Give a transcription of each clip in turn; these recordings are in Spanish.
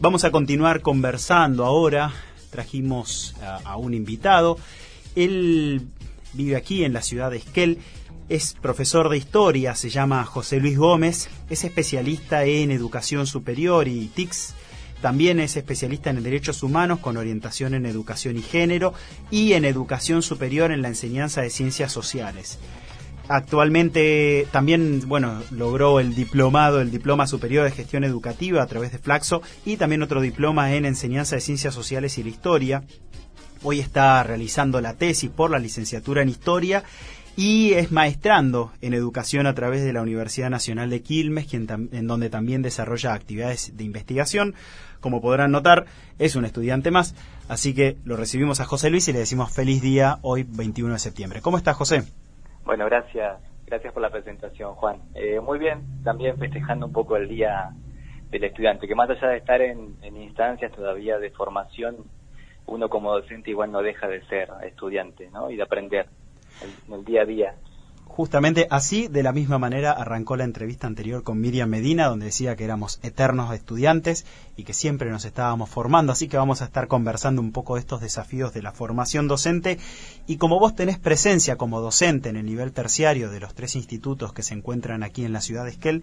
Vamos a continuar conversando ahora. Trajimos a un invitado. Él vive aquí en la ciudad de Esquel. Es profesor de historia, se llama José Luis Gómez. Es especialista en educación superior y TICS. También es especialista en derechos humanos con orientación en educación y género y en educación superior en la enseñanza de ciencias sociales. Actualmente también, logró el diploma superior de gestión educativa a través de Flaxo y también otro diploma en enseñanza de ciencias sociales y la historia. Hoy está realizando la tesis por la licenciatura en historia y es maestrando en educación a través de la Universidad Nacional de Quilmes, en donde también desarrolla actividades de investigación. Como podrán notar, es un estudiante más, así que lo recibimos a José Luis y le decimos feliz día hoy, 21 de septiembre. ¿Cómo estás, José? Bueno, gracias por la presentación, Juan. Muy bien, también festejando un poco el Día del Estudiante, que más allá de estar en instancias todavía de formación, uno como docente igual no deja de ser estudiante, ¿no? Y de aprender el día a día. Justamente así, de la misma manera, arrancó la entrevista anterior con Miriam Medina, donde decía que éramos eternos estudiantes y que siempre nos estábamos formando, así que vamos a estar conversando un poco de estos desafíos de la formación docente. Y como vos tenés presencia como docente en el nivel terciario de los 3 institutos que se encuentran aquí en la ciudad de Esquel,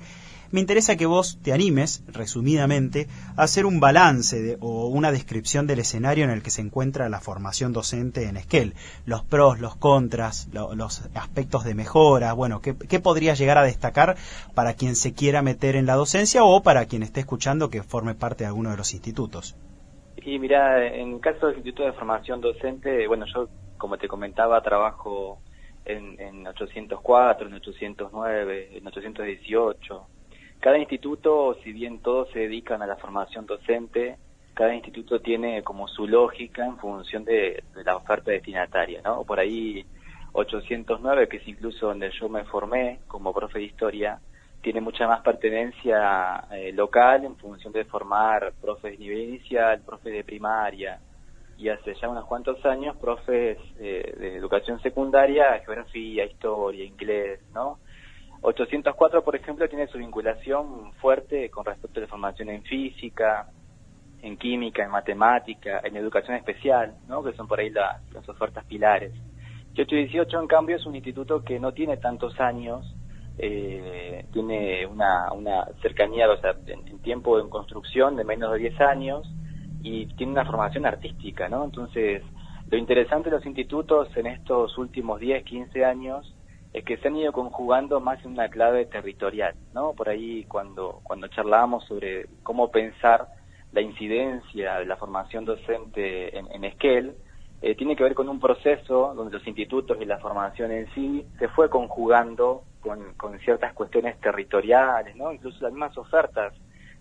me interesa que vos te animes, resumidamente, a hacer un balance o una descripción del escenario en el que se encuentra la formación docente en Esquel, los pros, los contras, los aspectos de mejora. Bueno, ¿qué podría llegar a destacar para quien se quiera meter en la docencia o para quien esté escuchando que forme parte de alguno de los institutos? Y mira, en el caso del Instituto de Formación Docente, yo, como te comentaba, trabajo en 804, en 809, en 818. Cada instituto, si bien todos se dedican a la formación docente, cada instituto tiene como su lógica en función de la oferta destinataria, ¿no? Por ahí 809, que es incluso donde yo me formé como profe de historia, tiene mucha más pertenencia local en función de formar profes de nivel inicial, profes de primaria, y hace ya unos cuantos años profes de educación secundaria, geografía, historia, inglés, ¿no? 804, por ejemplo, tiene su vinculación fuerte con respecto a la formación en física, en química, en matemática, en educación especial, ¿no? Que son por ahí las ofertas pilares. Y 818, en cambio, es un instituto que no tiene tantos años, tiene una cercanía, en tiempo en construcción de menos de 10 años y tiene una formación artística, ¿no? Entonces, lo interesante de los institutos en estos últimos 10, 15 años es que se han ido conjugando más en una clave territorial, ¿no? Por ahí cuando charlábamos sobre cómo pensar la incidencia de la formación docente en Esquel, tiene que ver con un proceso donde los institutos y la formación en sí se fue conjugando con ciertas cuestiones territoriales, ¿no? Incluso las mismas ofertas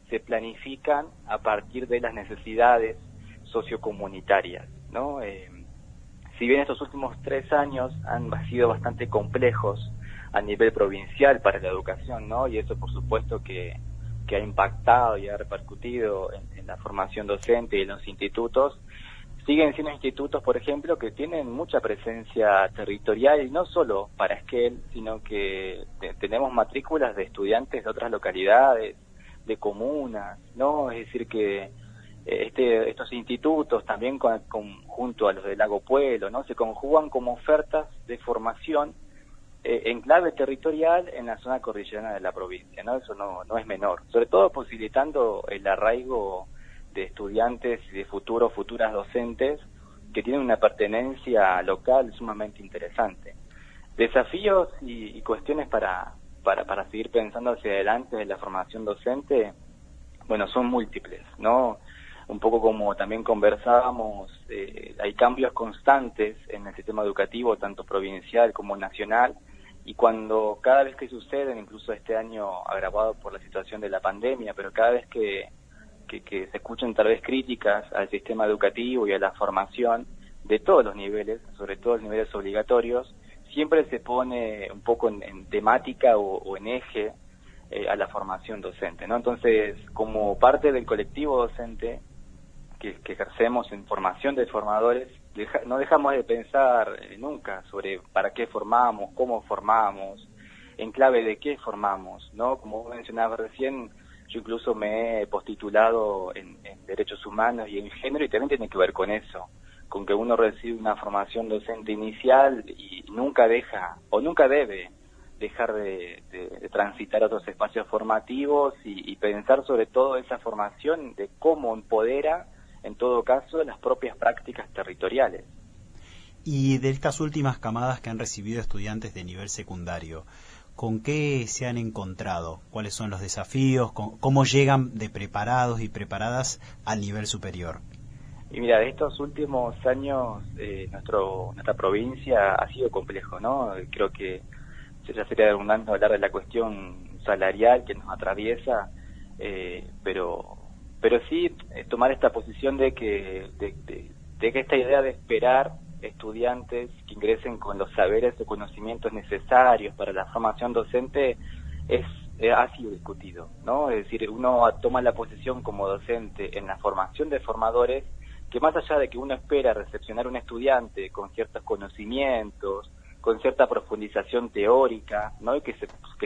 se planifican a partir de las necesidades sociocomunitarias, ¿no? Si bien estos últimos 3 años han sido bastante complejos a nivel provincial para la educación, ¿no? Y eso por supuesto que ha impactado y ha repercutido en la formación docente y en los institutos, siguen siendo institutos, por ejemplo, que tienen mucha presencia territorial, y no solo para Esquel, sino que tenemos matrículas de estudiantes de otras localidades, de comunas, ¿no? Es decir que estos institutos también junto a los del Lago Puelo, ¿no? Se conjugan como ofertas de formación en clave territorial en la zona cordillerana de la provincia, ¿no? Eso no es menor, sobre todo posibilitando el arraigo de estudiantes y de futuras docentes que tienen una pertenencia local sumamente interesante. Desafíos y cuestiones para seguir pensando hacia adelante de la formación docente, son múltiples, ¿no? Un poco como también conversábamos, hay cambios constantes en el sistema educativo, tanto provincial como nacional, y cada vez que suceden, incluso este año agravado por la situación de la pandemia, pero cada vez que se escuchan tal vez críticas al sistema educativo y a la formación de todos los niveles, sobre todo los niveles obligatorios, siempre se pone un poco en temática o en eje a la formación docente, ¿no? Entonces, como parte del colectivo docente que ejercemos en formación de formadores, no dejamos de pensar nunca sobre para qué formamos, cómo formamos, en clave de qué formamos, ¿no? Como mencionaba recién, Yo incluso me he postitulado en derechos humanos y en género, y también tiene que ver con eso, con que uno recibe una formación docente inicial y nunca deja o nunca debe dejar de transitar otros espacios formativos y pensar sobre todo esa formación de cómo empodera, en todo caso, las propias prácticas territoriales. Y de estas últimas camadas que han recibido estudiantes de nivel secundario, ¿con qué se han encontrado? ¿Cuáles son los desafíos? ¿Cómo llegan de preparados y preparadas al nivel superior? Y mira, de estos últimos años, nuestra provincia ha sido complejo, ¿no? Creo que ya sería redundante hablar de la cuestión salarial que nos atraviesa, pero sí tomar esta posición de que esta idea de esperar estudiantes que ingresen con los saberes o conocimientos necesarios para la formación docente ha sido discutido, ¿no? Es decir, uno toma la posición como docente en la formación de formadores que, más allá de que uno espera recepcionar un estudiante con ciertos conocimientos, con cierta profundización teórica, ¿no? Y que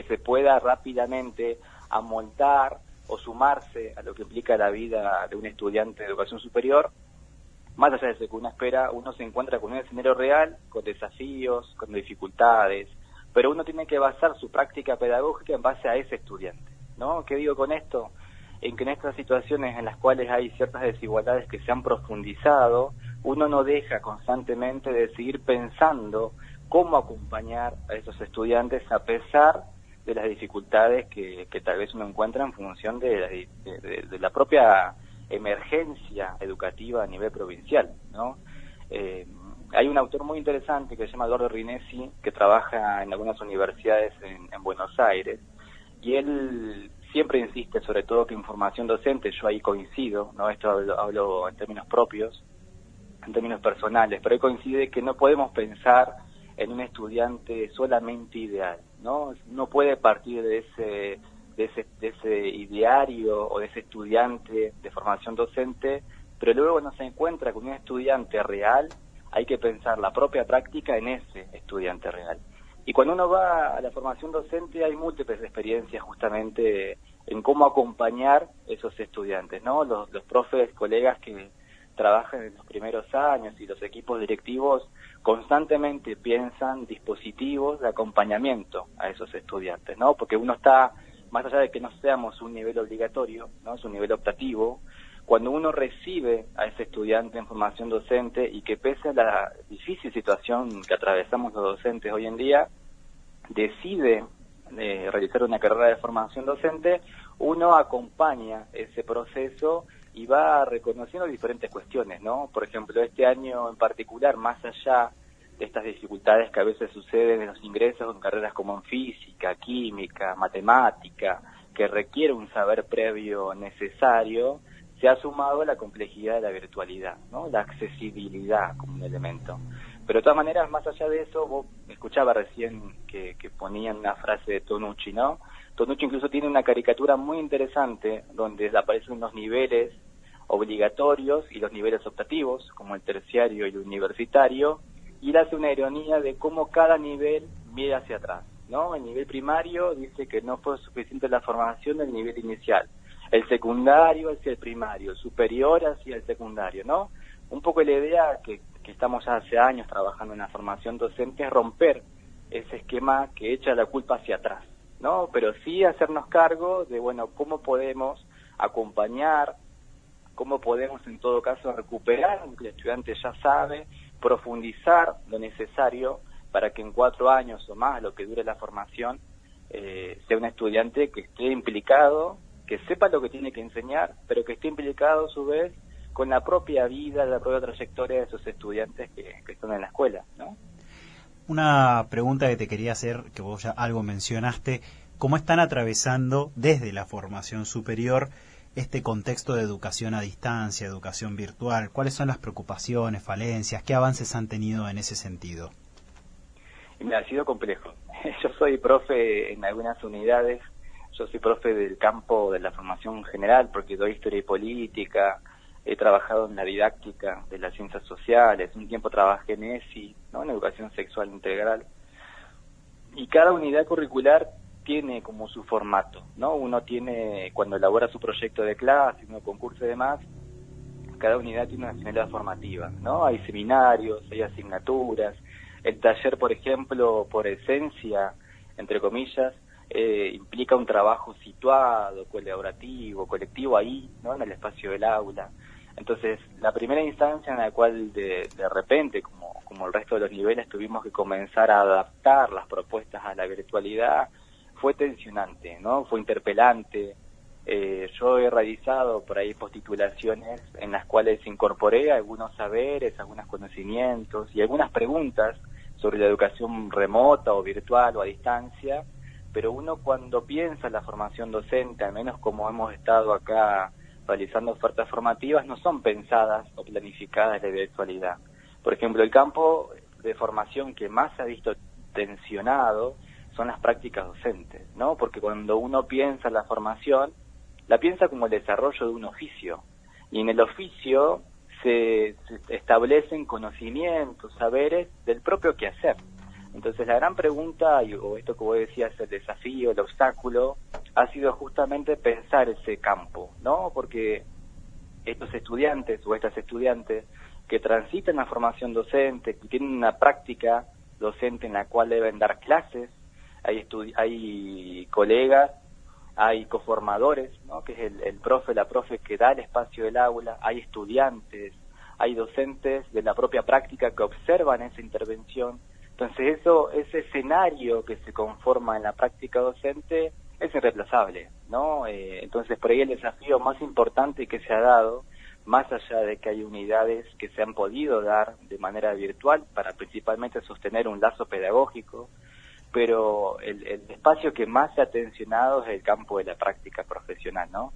se pueda rápidamente amoldar o sumarse a lo que implica la vida de un estudiante de educación superior, más allá de eso que uno espera, uno se encuentra con un escenario real, con desafíos, con dificultades, pero uno tiene que basar su práctica pedagógica en base a ese estudiante, ¿no? ¿Qué digo con esto? En que en estas situaciones en las cuales hay ciertas desigualdades que se han profundizado, uno no deja constantemente de seguir pensando cómo acompañar a esos estudiantes a pesar de las dificultades que tal vez uno encuentra en función de la propia emergencia educativa a nivel provincial, ¿no? Hay un autor muy interesante que se llama Eduardo Rinesi, que trabaja en algunas universidades en Buenos Aires, y él siempre insiste sobre todo que información docente, yo ahí coincido, ¿no? Esto hablo en términos propios, en términos personales, pero él coincide que no podemos pensar en un estudiante solamente ideal, ¿no? No puede partir de ese ideario o de ese estudiante de formación docente, pero luego cuando se encuentra con un estudiante real, hay que pensar la propia práctica en ese estudiante real. Y cuando uno va a la formación docente hay múltiples experiencias justamente en cómo acompañar esos estudiantes, ¿no? Los profes, colegas que trabajan en los primeros años y los equipos directivos constantemente piensan dispositivos de acompañamiento a esos estudiantes, ¿no? Porque uno está, más allá de que no seamos un nivel obligatorio, ¿no? Es un nivel optativo. Cuando uno recibe a ese estudiante en formación docente y que pese a la difícil situación que atravesamos los docentes hoy en día, decide realizar una carrera de formación docente, uno acompaña ese proceso y va reconociendo diferentes cuestiones, ¿no? Por ejemplo, este año en particular, más allá de estas dificultades que a veces suceden en los ingresos en carreras como en física, química, matemática, que requiere un saber previo necesario, se ha sumado la complejidad de la virtualidad, ¿no? La accesibilidad como un elemento. Pero de todas maneras, más allá de eso, vos escuchaba recién que ponían una frase de Tonucci, ¿no? Tonucci incluso tiene una caricatura muy interesante donde aparecen los niveles obligatorios y los niveles optativos, como el terciario y el universitario, y él hace una ironía de cómo cada nivel mira hacia atrás, ¿no? El nivel primario dice que no fue suficiente la formación del nivel inicial, el secundario hacia el primario, el superior hacia el secundario, ¿no? Un poco la idea que estamos ya hace años trabajando en la formación docente es romper ese esquema que echa la culpa hacia atrás, ¿no? Pero sí hacernos cargo de, bueno, cómo podemos acompañar, cómo podemos en todo caso recuperar lo que el estudiante ya sabe, profundizar lo necesario para que en 4 años o más, lo que dure la formación, sea un estudiante que esté implicado, que sepa lo que tiene que enseñar, pero que esté implicado a su vez con la propia vida, la propia trayectoria de esos estudiantes que están en la escuela, ¿no? Una pregunta que te quería hacer, que vos ya algo mencionaste, ¿cómo están atravesando desde la formación superior este contexto de educación a distancia, educación virtual? ¿Cuáles son las preocupaciones, falencias? ¿Qué avances han tenido en ese sentido? Mira, ha sido complejo. Yo soy profe en algunas unidades, yo soy profe del campo de la formación general porque doy historia y política, he trabajado en la didáctica de las ciencias sociales, un tiempo trabajé en ESI, ¿no? En educación sexual integral. Y cada unidad curricular tiene como su formato, ¿no? Uno tiene, cuando elabora su proyecto de clase, uno concurso y demás, cada unidad tiene una finalidad formativa, ¿no? Hay seminarios, hay asignaturas. El taller, por ejemplo, por esencia, entre comillas, implica un trabajo situado, colaborativo, colectivo ahí, ¿no? En el espacio del aula. Entonces, la primera instancia en la cual de repente, como el resto de los niveles, tuvimos que comenzar a adaptar las propuestas a la virtualidad, fue tensionante, ¿no? Fue interpelante. Yo he realizado por ahí postitulaciones en las cuales incorporé algunos saberes, algunos conocimientos y algunas preguntas sobre la educación remota o virtual o a distancia, pero uno cuando piensa en la formación docente, al menos como hemos estado acá realizando ofertas formativas, no son pensadas o planificadas de virtualidad. Por ejemplo, el campo de formación que más se ha visto tensionado son las prácticas docentes, ¿no? Porque cuando uno piensa en la formación, la piensa como el desarrollo de un oficio, y en el oficio se establecen conocimientos, saberes del propio quehacer. Entonces la gran pregunta, o esto que vos decías, el desafío, el obstáculo, ha sido justamente pensar ese campo, ¿no? Porque estos estudiantes o estas estudiantes que transitan la formación docente, que tienen una práctica docente en la cual deben dar clases, hay colegas, hay coformadores, ¿no? Que es el profe, la profe que da el espacio del aula, hay estudiantes, hay docentes de la propia práctica que observan esa intervención. Entonces ese escenario que se conforma en la práctica docente es irreemplazable, ¿no? Entonces por ahí el desafío más importante que se ha dado, más allá de que hay unidades que se han podido dar de manera virtual para principalmente sostener un lazo pedagógico, pero el espacio que más se ha tensionado es el campo de la práctica profesional, ¿no?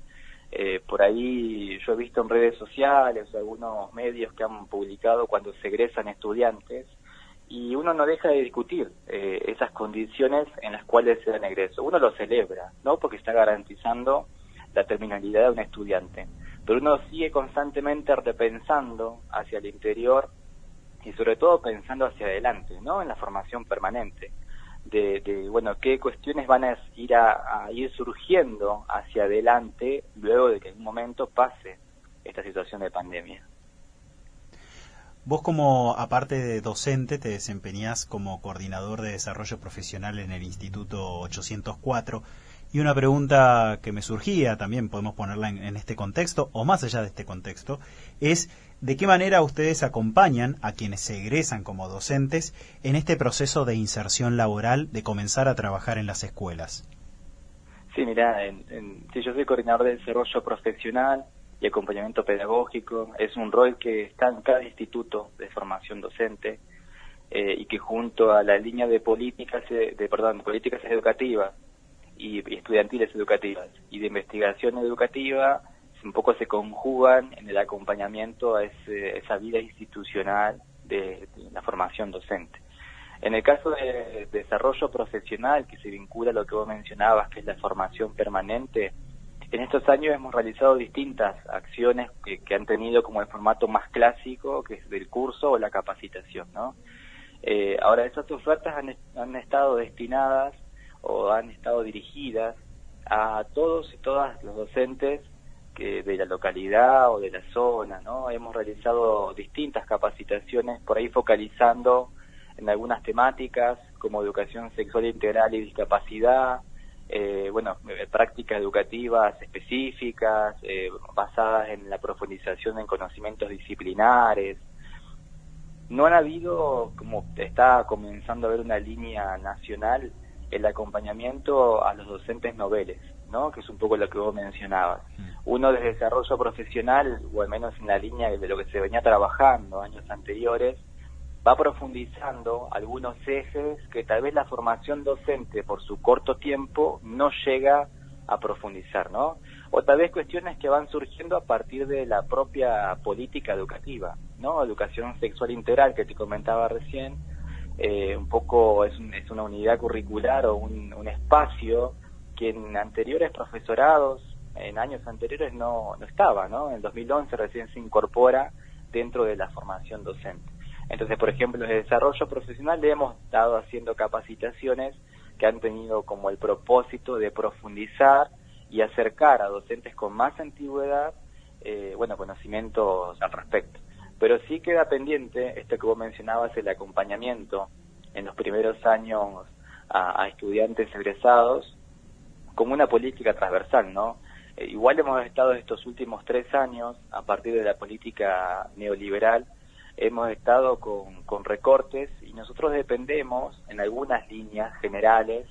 Por ahí yo he visto en redes sociales algunos medios que han publicado cuando se egresan estudiantes, y uno no deja de discutir esas condiciones en las cuales se dan egreso. Uno lo celebra, ¿no? Porque está garantizando la terminalidad de un estudiante, pero uno sigue constantemente repensando hacia el interior y sobre todo pensando hacia adelante, ¿no? En la formación permanente. Bueno, qué cuestiones van a ir surgiendo hacia adelante luego de que en un momento pase esta situación de pandemia. Vos como, aparte de docente, te desempeñás como coordinador de desarrollo profesional en el Instituto 804, y una pregunta que me surgía, también podemos ponerla en este contexto, o más allá de este contexto, es ¿de qué manera ustedes acompañan a quienes se egresan como docentes en este proceso de inserción laboral, de comenzar a trabajar en las escuelas? Sí, mirá, sí, yo soy coordinador de desarrollo profesional y acompañamiento pedagógico. Es un rol que está en cada instituto de formación docente y que junto a la línea de políticas educativas y estudiantiles educativas y de investigación educativa un poco se conjugan en el acompañamiento a esa vida institucional de la formación docente. En el caso de desarrollo profesional, que se vincula a lo que vos mencionabas, que es la formación permanente, en estos años hemos realizado distintas acciones que han tenido como el formato más clásico, que es del curso o la capacitación, ¿no? Ahora, esas ofertas han estado destinadas o han estado dirigidas a todos y todas los docentes que de la localidad o de la zona, ¿no? Hemos realizado distintas capacitaciones, por ahí focalizando en algunas temáticas como educación sexual integral y discapacidad, prácticas educativas específicas, basadas en la profundización en conocimientos disciplinares. No han habido, como está comenzando a haber una línea nacional, el acompañamiento a los docentes noveles, ¿no? Que es un poco lo que vos mencionabas. Uno de desarrollo profesional, o al menos en la línea de lo que se venía trabajando años anteriores, va profundizando algunos ejes que tal vez la formación docente por su corto tiempo no llega a profundizar, ¿no? O tal vez cuestiones que van surgiendo a partir de la propia política educativa, ¿no? Educación sexual integral que te comentaba recién, un poco es una unidad curricular o un espacio que en anteriores profesorados, en años anteriores no estaba, ¿no? En 2011 recién se incorpora dentro de la formación docente. Entonces, por ejemplo, en el desarrollo profesional le hemos estado haciendo capacitaciones que han tenido como el propósito de profundizar y acercar a docentes con más antigüedad, conocimientos al respecto. Pero sí queda pendiente esto que vos mencionabas, el acompañamiento en los primeros años a estudiantes egresados como una política transversal, ¿no? Igual hemos estado estos últimos 3 años, a partir de la política neoliberal, hemos estado con recortes y nosotros dependemos en algunas líneas generales,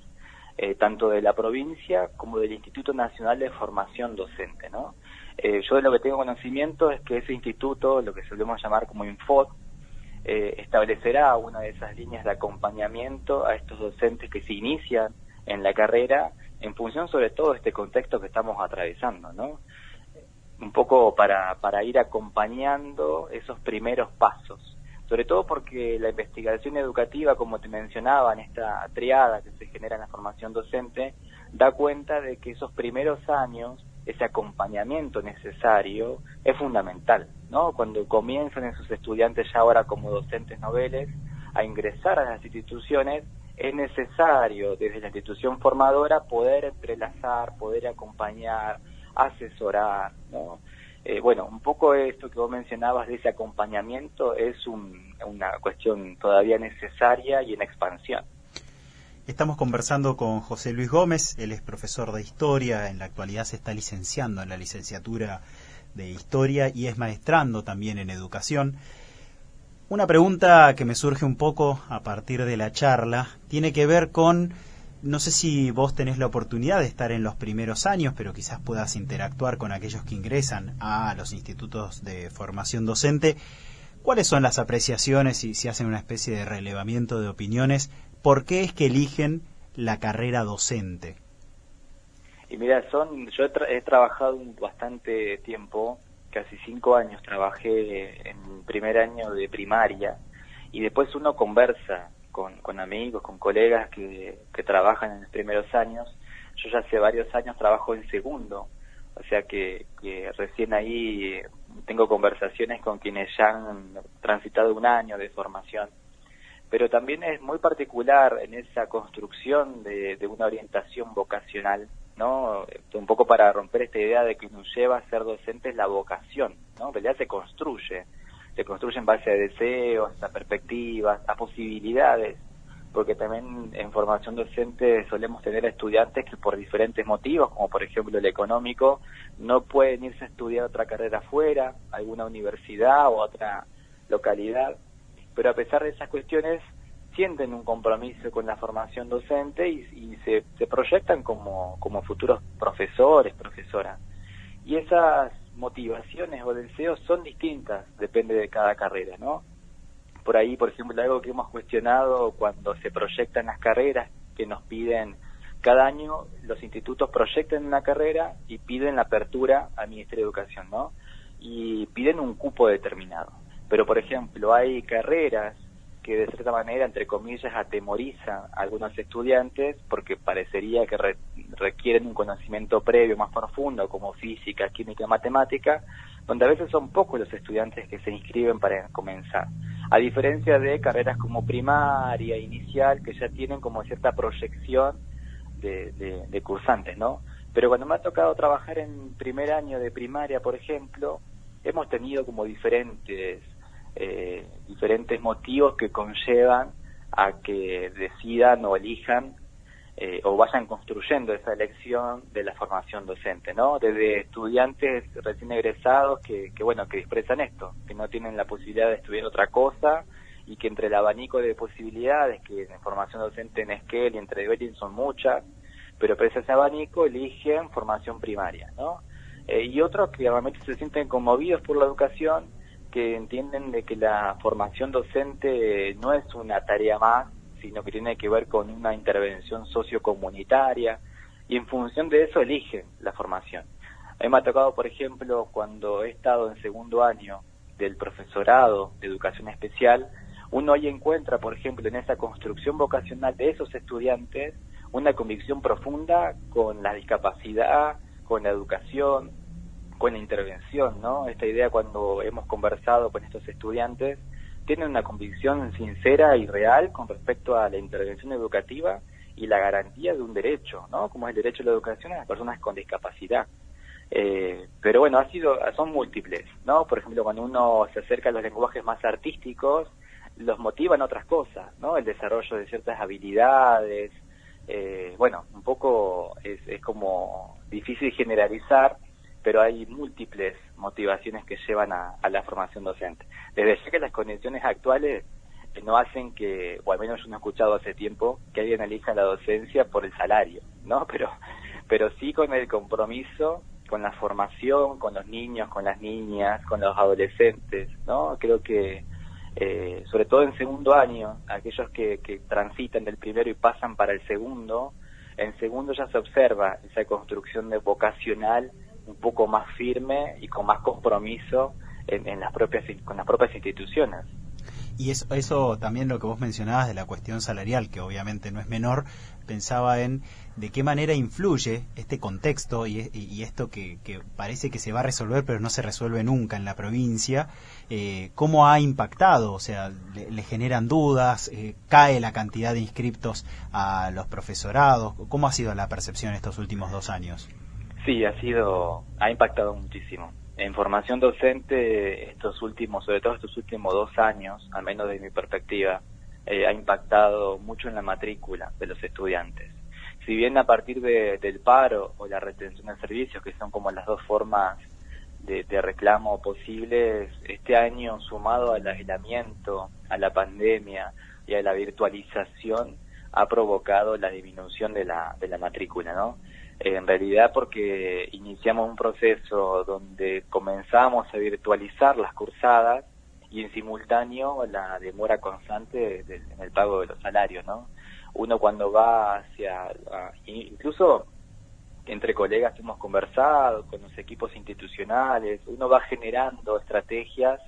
tanto de la provincia como del Instituto Nacional de Formación Docente, ¿no? Yo de lo que tengo conocimiento es que ese instituto, lo que solemos llamar como Infot, establecerá una de esas líneas de acompañamiento a estos docentes que se inician en la carrera en función sobre todo de este contexto que estamos atravesando, ¿no? Un poco para ir acompañando esos primeros pasos, sobre todo porque la investigación educativa, como te mencionaba, en esta triada que se genera en la formación docente, da cuenta de que esos primeros años, ese acompañamiento necesario, es fundamental, ¿no? Cuando comienzan esos estudiantes ya ahora como docentes noveles a ingresar a las instituciones, es necesario desde la institución formadora poder entrelazar, poder acompañar, asesorar, ¿no? Un poco esto que vos mencionabas de ese acompañamiento es una cuestión todavía necesaria y en expansión. Estamos conversando con José Luis Gómez, él es profesor de Historia, en la actualidad se está licenciando en la licenciatura de Historia y es maestrando también en Educación. Una pregunta que me surge un poco a partir de la charla tiene que ver con, no sé si vos tenés la oportunidad de estar en los primeros años, pero quizás puedas interactuar con aquellos que ingresan a los institutos de formación docente. ¿Cuáles son las apreciaciones y si hacen una especie de relevamiento de opiniones? ¿Por qué es que eligen la carrera docente? Y mira, yo he trabajado bastante tiempo, casi 5 años trabajé en primer año de primaria y después uno conversa con amigos, con colegas que trabajan en los primeros años. Yo ya hace varios años trabajo en segundo, o sea que recién ahí tengo conversaciones con quienes ya han transitado 1 año de formación. Pero también es muy particular en esa construcción de una orientación vocacional, ¿no? Un poco para romper esta idea de que nos lleva a ser docentes la vocación, ¿no? En realidad se construye en base a deseos, a perspectivas, a posibilidades, porque también en formación docente solemos tener estudiantes que por diferentes motivos, como por ejemplo el económico, no pueden irse a estudiar otra carrera afuera, a alguna universidad o a otra localidad, pero a pesar de esas cuestiones sienten un compromiso con la formación docente y se proyectan como futuros profesores, profesoras. Y esas motivaciones o deseos son distintas, depende de cada carrera, ¿no? Por ahí, por ejemplo, algo que hemos cuestionado cuando se proyectan las carreras, que nos piden, cada año los institutos proyectan una carrera y piden la apertura al Ministerio de Educación, ¿no? Y piden un cupo determinado. Pero, por ejemplo, hay carreras que de cierta manera, entre comillas, atemorizan a algunos estudiantes porque parecería que requieren un conocimiento previo más profundo, como física, química, matemática, donde a veces son pocos los estudiantes que se inscriben para comenzar. A diferencia de carreras como primaria, inicial, que ya tienen como cierta proyección de cursantes, ¿no? Pero cuando me ha tocado trabajar en primer año de primaria, por ejemplo, hemos tenido como diferentes motivos que conllevan a que decidan o elijan o vayan construyendo esa elección de la formación docente, ¿no? Desde estudiantes recién egresados que expresan esto, que no tienen la posibilidad de estudiar otra cosa y que entre el abanico de posibilidades que en formación docente en Esquel y entre Belín son muchas, pero pese a ese abanico eligen formación primaria, ¿no? Y otros que realmente se sienten conmovidos por la educación, que entienden de que la formación docente no es una tarea más, sino que tiene que ver con una intervención sociocomunitaria, y en función de eso eligen la formación. A mí me ha tocado, por ejemplo, cuando he estado en segundo año del profesorado de educación especial, uno hoy encuentra, por ejemplo, en esa construcción vocacional de esos estudiantes, una convicción profunda con la discapacidad, con la educación, con la intervención, ¿no? Esta idea, cuando hemos conversado con estos estudiantes, tienen una convicción sincera y real con respecto a la intervención educativa y la garantía de un derecho, ¿no? Como es el derecho a la educación a las personas con discapacidad. Pero bueno, son múltiples, ¿no? Por ejemplo, cuando uno se acerca a los lenguajes más artísticos, los motivan otras cosas, ¿no? El desarrollo de ciertas habilidades. Bueno, un poco es como difícil generalizar, pero hay múltiples motivaciones que llevan a la formación docente. Desde ya que las condiciones actuales no hacen que, o al menos yo no he escuchado hace tiempo, que alguien elija la docencia por el salario, ¿no? Pero sí con el compromiso, con la formación, con los niños, con las niñas, con los adolescentes, ¿no? Creo que, sobre todo en segundo año, aquellos que transitan del primero y pasan para el segundo, en segundo ya se observa esa construcción vocacional un poco más firme y con más compromiso con las propias instituciones. Y eso también lo que vos mencionabas de la cuestión salarial, que obviamente no es menor, pensaba en de qué manera influye este contexto y esto que parece que se va a resolver pero no se resuelve nunca en la provincia, cómo ha impactado, o sea, le generan dudas, cae la cantidad de inscriptos a los profesorados, ¿cómo ha sido la percepción estos últimos 2 años? Sí, ha impactado muchísimo. En formación docente, sobre todo estos últimos 2 años, al menos desde mi perspectiva, ha impactado mucho en la matrícula de los estudiantes. Si bien a partir del paro o la retención de servicios, que son como las dos formas de reclamo posibles, este año, sumado al aislamiento, a la pandemia y a la virtualización, ha provocado la disminución de la matrícula, ¿no? En realidad porque iniciamos un proceso donde comenzamos a virtualizar las cursadas y en simultáneo la demora constante en el pago de los salarios, ¿no? Uno cuando va incluso entre colegas hemos conversado con los equipos institucionales, uno va generando estrategias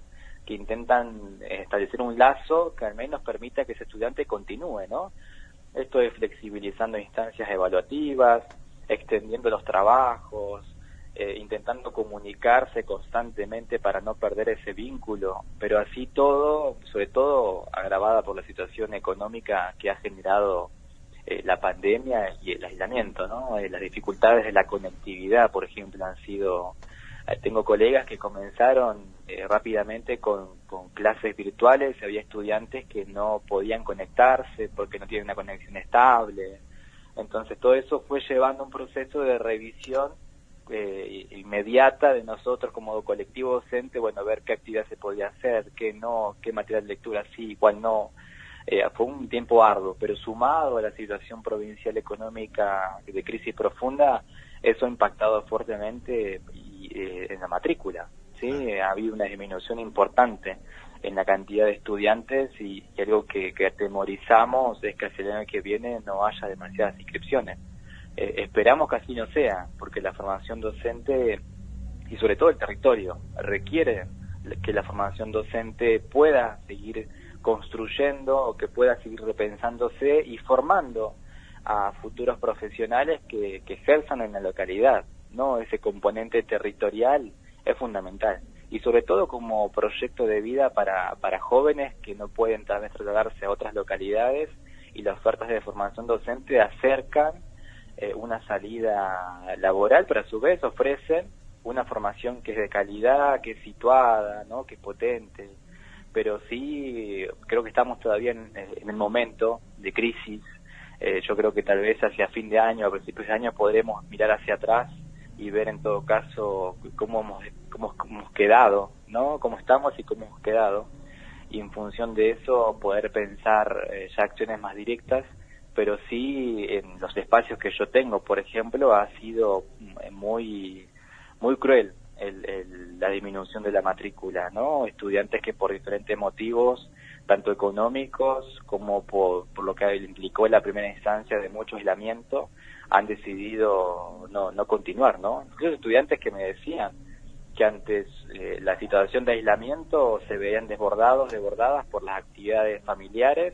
que intentan establecer un lazo que al menos permita que ese estudiante continúe, ¿no? Esto es flexibilizando instancias evaluativas, extendiendo los trabajos, intentando comunicarse constantemente para no perder ese vínculo, pero así todo, sobre todo agravada por la situación económica que ha generado la pandemia y el aislamiento, ¿no? Las dificultades de la conectividad, por ejemplo, han sido... tengo colegas que comenzaron rápidamente con clases virtuales, había estudiantes que no podían conectarse porque no tienen una conexión estable. Entonces todo eso fue llevando un proceso de revisión inmediata de nosotros como colectivo docente, bueno, ver qué actividad se podía hacer, qué no, qué material de lectura sí, cuál no. Fue un tiempo arduo, pero sumado a la situación provincial económica de crisis profunda, eso ha impactado fuertemente en la matrícula, ¿sí? Ha habido una disminución importante en la cantidad de estudiantes y algo que atemorizamos es que hacia el año que viene no haya demasiadas inscripciones. Esperamos que así no sea, porque la formación docente y sobre todo el territorio requiere que la formación docente pueda seguir construyendo o que pueda seguir repensándose y formando a futuros profesionales que ejerzan en la localidad, ¿no? Ese componente territorial es fundamental. Y sobre todo como proyecto de vida para jóvenes que no pueden tal vez trasladarse a otras localidades, y las ofertas de formación docente acercan una salida laboral, pero a su vez ofrecen una formación que es de calidad, que es situada, ¿no? Que es potente. Pero sí, creo que estamos todavía en el momento de crisis. Yo creo que tal vez hacia fin de año, a principios de año, podremos mirar hacia atrás y ver en todo caso cómo hemos quedado, ¿no? Cómo estamos y cómo hemos quedado. Y en función de eso poder pensar ya acciones más directas, pero sí en los espacios que yo tengo, por ejemplo, ha sido muy cruel la disminución de la matrícula, ¿no? Estudiantes que por diferentes motivos, tanto económicos como por lo que implicó en la primera instancia de mucho aislamiento, han decidido no continuar, ¿no? Incluso estudiantes que me decían que antes la situación de aislamiento se veían desbordadas por las actividades familiares,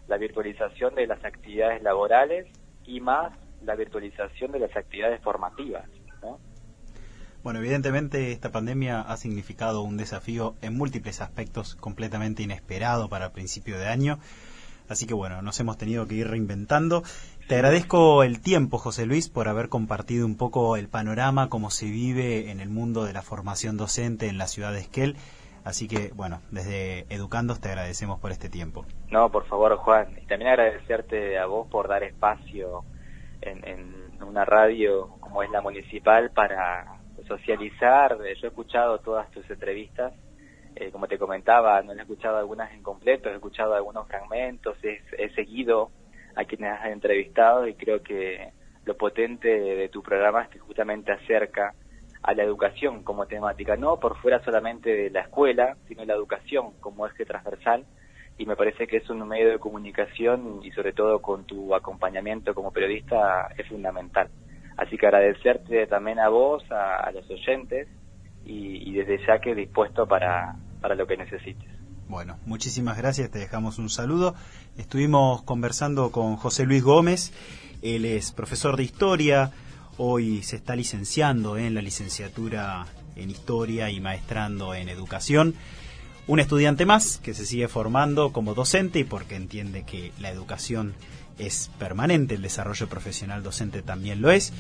la virtualización de las actividades laborales y más la virtualización de las actividades formativas, ¿no? Bueno, evidentemente esta pandemia ha significado un desafío en múltiples aspectos completamente inesperado para el principio de año. Así que bueno, nos hemos tenido que ir reinventando. Te agradezco el tiempo, José Luis, por haber compartido un poco el panorama, cómo se vive en el mundo de la formación docente en la ciudad de Esquel. Así que, bueno, desde Educandos te agradecemos por este tiempo. No, por favor, Juan. Y también agradecerte a vos por dar espacio en una radio como es la municipal para socializar. Yo he escuchado todas tus entrevistas. Como te comentaba, no he escuchado algunas en completo, he escuchado algunos fragmentos, he seguido a quienes has entrevistado y creo que lo potente de tu programa es que justamente acerca a la educación como temática, no por fuera solamente de la escuela, sino la educación como eje transversal, y me parece que es un medio de comunicación y sobre todo con tu acompañamiento como periodista es fundamental. Así que agradecerte también a vos, a los oyentes, y desde ya que dispuesto para lo que necesites. Bueno, muchísimas gracias, te dejamos un saludo. Estuvimos conversando con José Luis Gómez, él es profesor de Historia, hoy se está licenciando en la licenciatura en Historia y maestrando en Educación. Un estudiante más que se sigue formando como docente y porque entiende que la educación es permanente, el desarrollo profesional docente también lo es.